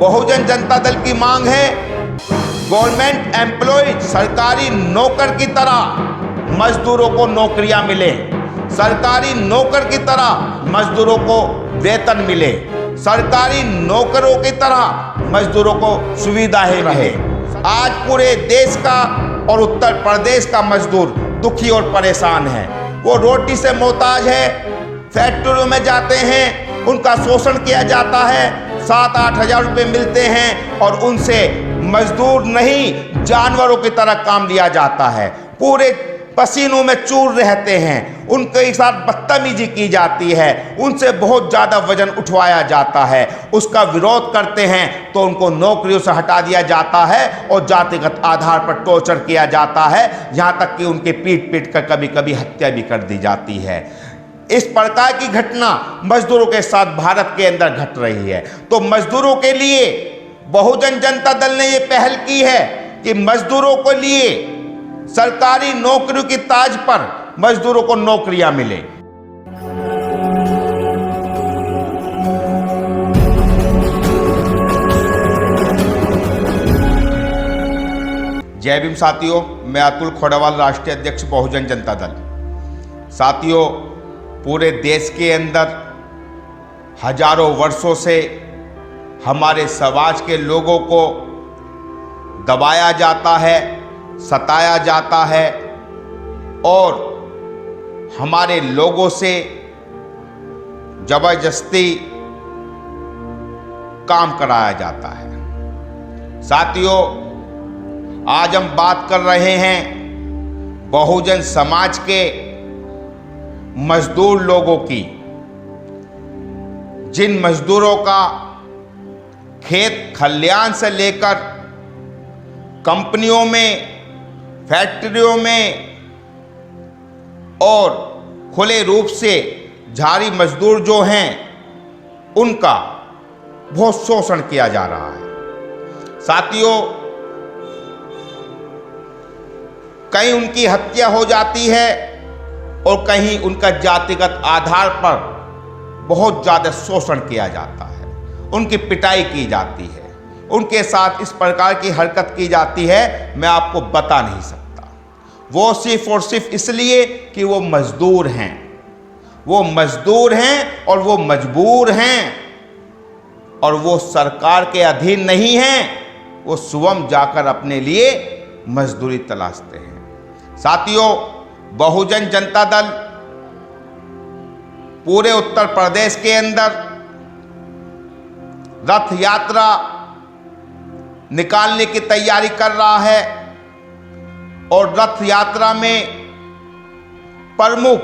बहुजन जनता दल की मांग है गवर्नमेंट एम्प्लॉयज, सरकारी नौकर की तरह मजदूरों को नौकरियां मिले, सरकारी नौकर की तरह मजदूरों को वेतन मिले, सरकारी नौकरों की तरह मजदूरों को सुविधाएं रहे। आज पूरे देश का और उत्तर प्रदेश का मजदूर दुखी और परेशान है। वो रोटी से मोहताज है, फैक्ट्रियों में जाते हैं, उनका शोषण किया जाता है, 7-8 हज़ार रुपये मिलते हैं और उनसे मजदूर नहीं जानवरों की तरह काम लिया जाता है। पूरे पसीनों में चूर रहते हैं, उनके साथ बदतमीजी की जाती है, उनसे बहुत ज़्यादा वजन उठवाया जाता है। उसका विरोध करते हैं तो उनको नौकरियों से हटा दिया जाता है और जातिगत आधार पर टॉर्चर किया जाता है, यहाँ तक कि उनके पीट कर कभी कभी हत्या भी कर दी जाती है। इस प्रकार की घटना मजदूरों के साथ भारत के अंदर घट रही है। तो मजदूरों के लिए बहुजन जनता दल ने ये पहल की है कि मजदूरों के लिए सरकारी नौकरियों की तर्ज पर मजदूरों को नौकरियां मिले। जय भीम साथियों, मैं अतुल खोड़ावाल, राष्ट्रीय अध्यक्ष बहुजन जनता दल। साथियों, पूरे देश के अंदर हजारों वर्षों से हमारे समाज के लोगों को दबाया जाता है, सताया जाता है और हमारे लोगों से जबरदस्ती काम कराया जाता है। साथियों, आज हम बात कर रहे हैं बहुजन समाज के मजदूर लोगों की, जिन मजदूरों का खेत खलियान से लेकर कंपनियों में, फैक्ट्रियों में और खुले रूप से झाड़ी मजदूर जो हैं उनका बहुत शोषण किया जा रहा है। साथियों, कहीं उनकी हत्या हो जाती है और कहीं उनका जातिगत आधार पर बहुत ज़्यादा शोषण किया जाता है, उनकी पिटाई की जाती है, उनके साथ इस प्रकार की हरकत की जाती है, मैं आपको बता नहीं सकता। वो सिर्फ और सिर्फ इसलिए कि वो मजदूर हैं, वो मजदूर हैं और वो मजबूर हैं और वो सरकार के अधीन नहीं हैं, वो स्वयं जाकर अपने लिए मजदूरी तलाशते हैं। साथियों, बहुजन जनता दल पूरे उत्तर प्रदेश के अंदर रथ यात्रा निकालने की तैयारी कर रहा है और रथ यात्रा में प्रमुख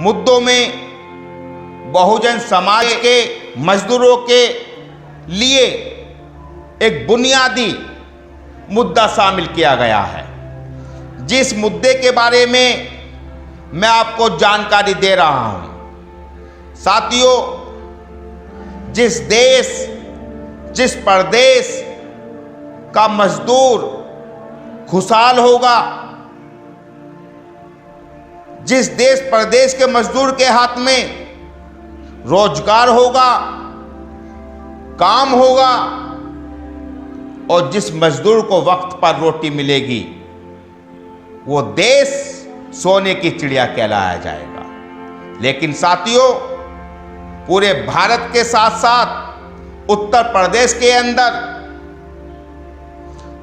मुद्दों में बहुजन समाज के मजदूरों के लिए एक बुनियादी मुद्दा शामिल किया गया है, जिस मुद्दे के बारे में मैं आपको जानकारी दे रहा हूं। साथियों, जिस देश, जिस प्रदेश का मजदूर खुशहाल होगा, जिस देश प्रदेश के मजदूर के हाथ में रोजगार होगा, काम होगा और जिस मजदूर को वक्त पर रोटी मिलेगी, वो देश सोने की चिड़िया कहलाया जाएगा। लेकिन साथियों, पूरे भारत के साथ साथ उत्तर प्रदेश के अंदर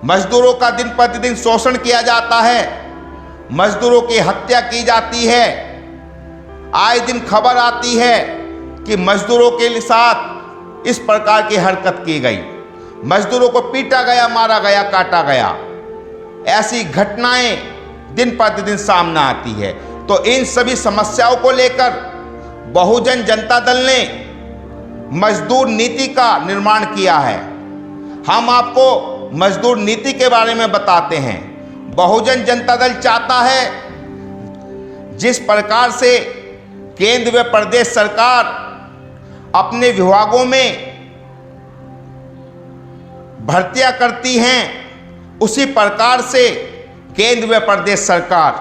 मजदूरों का दिन प्रतिदिन शोषण किया जाता है, मजदूरों की हत्या की जाती है। आए दिन खबर आती है कि मजदूरों के साथ इस प्रकार की हरकत की गई, मजदूरों को पीटा गया, मारा गया, काटा गया। ऐसी घटनाएं दिन प्रतिदिन सामने आती है। तो इन सभी समस्याओं को लेकर बहुजन जनता दल ने मजदूर नीति का निर्माण किया है। हम आपको मजदूर नीति के बारे में बताते हैं। बहुजन जनता दल चाहता है, जिस प्रकार से केंद्र व प्रदेश सरकार अपने विभागों में भर्तियां करती हैं, उसी प्रकार से केंद्र व प्रदेश सरकार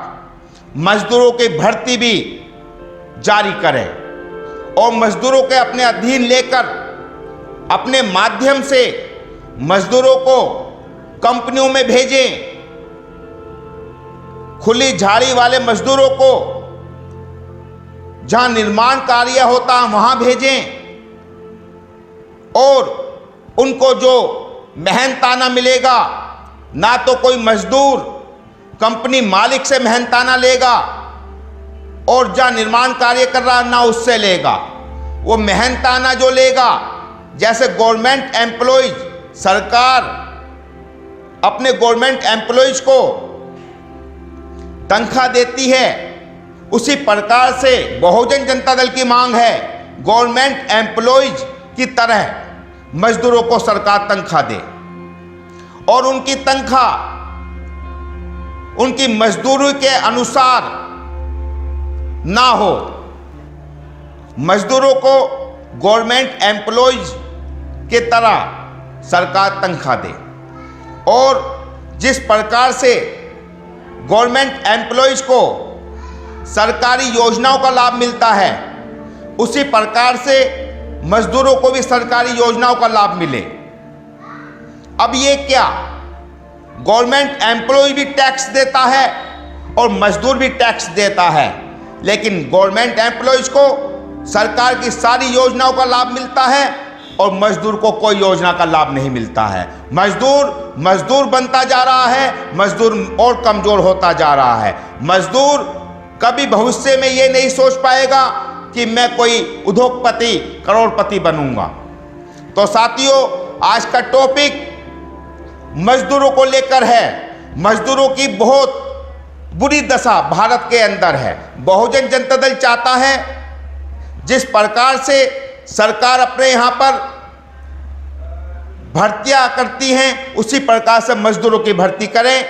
मजदूरों की भर्ती भी जारी करे और मजदूरों के अपने अधीन लेकर अपने माध्यम से मजदूरों को कंपनियों में भेजें, खुली झाड़ी वाले मजदूरों को जहां निर्माण कार्य होता है वहां भेजें और उनको जो मेहनताना मिलेगा, ना तो कोई मजदूर कंपनी मालिक से मेहनताना लेगा और जहां निर्माण कार्य कर रहा ना उससे लेगा। वो मेहनताना जो लेगा, जैसे गवर्नमेंट एम्प्लॉइज, सरकार अपने गवर्नमेंट एम्प्लॉइज को तनख्वाह देती है, उसी प्रकार से बहुजन जनता दल की मांग है गवर्नमेंट एम्प्लॉइज की तरह मजदूरों को सरकार तनख्वाह दे और उनकी तनख्वाह उनकी मजदूरी के अनुसार ना हो। मजदूरों को गवर्नमेंट एम्प्लॉइज के तरह सरकार तनख्वाह दे और जिस प्रकार से गवर्नमेंट एम्प्लॉइज को सरकारी योजनाओं का लाभ मिलता है, उसी प्रकार से मजदूरों को भी सरकारी योजनाओं का लाभ मिले। अब ये क्या, गवर्नमेंट एम्प्लॉय भी टैक्स देता है और मजदूर भी टैक्स देता है, लेकिन गवर्नमेंट एम्प्लॉयज को सरकार की सारी योजनाओं का लाभ मिलता है और मजदूर को कोई योजना का लाभ नहीं मिलता है। मजदूर बनता जा रहा है, मजदूर और कमजोर होता जा रहा है। मजदूर कभी भविष्य में ये नहीं सोच पाएगा कि मैं कोई उद्योगपति, करोड़पति बनूंगा। तो साथियों, आज का टॉपिक मजदूरों को लेकर है। मजदूरों की बहुत बुरी दशा भारत के अंदर है। बहुजन जनता दल चाहता है जिस प्रकार से सरकार अपने यहाँ पर भर्तियां करती हैं, उसी प्रकार से मजदूरों की भर्ती करें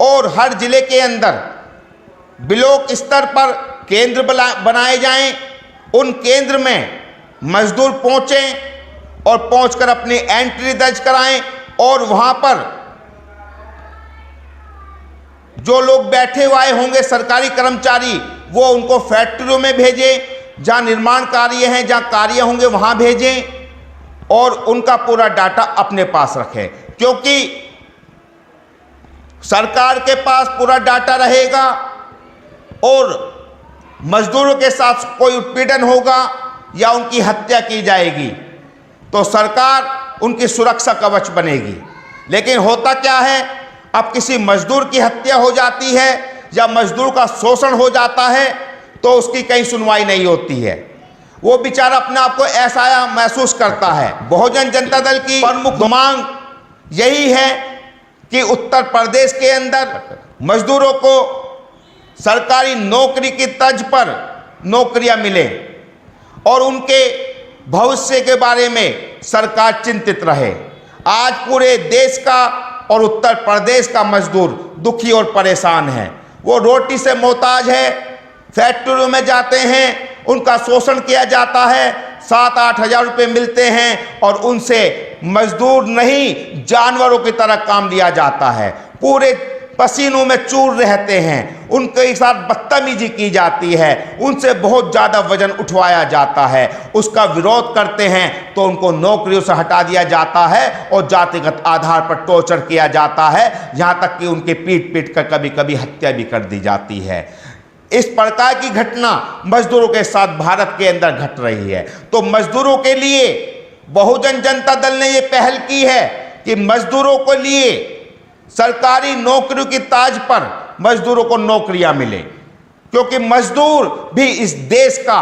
और हर जिले के अंदर ब्लॉक स्तर पर केंद्र बनाए जाएं। उन केंद्र में मजदूर पहुंचें और पहुंचकर अपनी एंट्री दर्ज कराएं और वहां पर जो लोग बैठे हुए होंगे सरकारी कर्मचारी, वो उनको फैक्ट्रियों में भेजें, जहां निर्माण कार्य हैं, जहां कार्य होंगे वहां भेजें और उनका पूरा डाटा अपने पास रखें, क्योंकि सरकार के पास पूरा डाटा रहेगा और मजदूरों के साथ कोई उत्पीड़न होगा या उनकी हत्या की जाएगी तो सरकार उनकी सुरक्षा कवच बनेगी। लेकिन होता क्या है, अब किसी मजदूर की हत्या हो जाती है या मजदूर का शोषण हो जाता है तो उसकी कहीं सुनवाई नहीं होती है। वो बेचारा अपने आप को ऐसा महसूस करता है। बहुजन जनता दल की प्रमुख मांग यही है कि उत्तर प्रदेश के अंदर मजदूरों को सरकारी नौकरी की तर्ज पर नौकरियां मिले और उनके भविष्य के बारे में सरकार चिंतित रहे। आज पूरे देश का और उत्तर प्रदेश का मजदूर दुखी और परेशान है। वो रोटी से मोहताज है, फैक्ट्रियों में जाते हैं, उनका शोषण किया जाता है, 7-8 हज़ार रुपये मिलते हैं और उनसे मजदूर नहीं जानवरों की तरह काम लिया जाता है। पूरे पसीनों में चूर रहते हैं, उनके साथ बदतमीजी की जाती है, उनसे बहुत ज़्यादा वजन उठवाया जाता है। उसका विरोध करते हैं तो उनको नौकरियों से हटा दिया जाता है और जातिगत आधार पर टॉर्चर किया जाता है, यहाँ तक कि उनके पीट कर कभी कभी हत्या भी कर दी जाती है। इस प्रकार की घटना मजदूरों के साथ भारत के अंदर घट रही है। तो मजदूरों के लिए बहुजन जनता दल ने ये पहल की है कि मजदूरों के लिए सरकारी नौकरियों की ताज पर मजदूरों को नौकरियां मिले, क्योंकि मजदूर भी इस देश का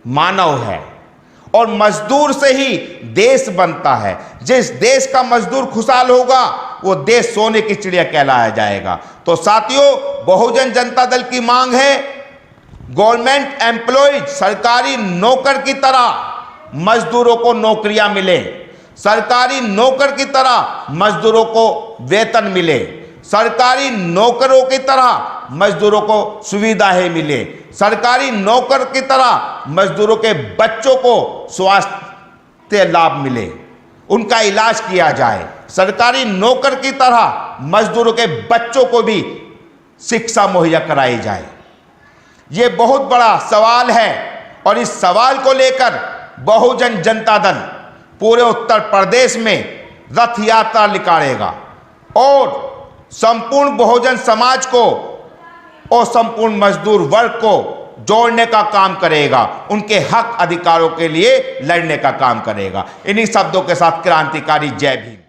मानव है और मजदूर से ही देश बनता है। जिस देश का मजदूर खुशहाल होगा वो देश सोने की चिड़िया कहलाया जाएगा। तो साथियों, बहुजन जनता दल की मांग है गवर्नमेंट एम्प्लॉयज, सरकारी नौकर की तरह मजदूरों को नौकरियां मिले, सरकारी नौकर की तरह मजदूरों को वेतन मिले, सरकारी नौकरों की तरह मजदूरों को सुविधाएं मिले, सरकारी नौकर की तरह मजदूरों के बच्चों को स्वास्थ्य लाभ मिले, उनका इलाज किया जाए, सरकारी नौकर की तरह मजदूरों के बच्चों को भी शिक्षा मुहैया कराई जाए। ये बहुत बड़ा सवाल है और इस सवाल को लेकर बहुजन जनता दल पूरे उत्तर प्रदेश में रथ यात्रा निकालेगा और संपूर्ण बहुजन समाज को और संपूर्ण मजदूर वर्ग को जोड़ने का काम करेगा, उनके हक अधिकारों के लिए लड़ने का काम करेगा। इन्हीं शब्दों के साथ क्रांतिकारी जय भीम।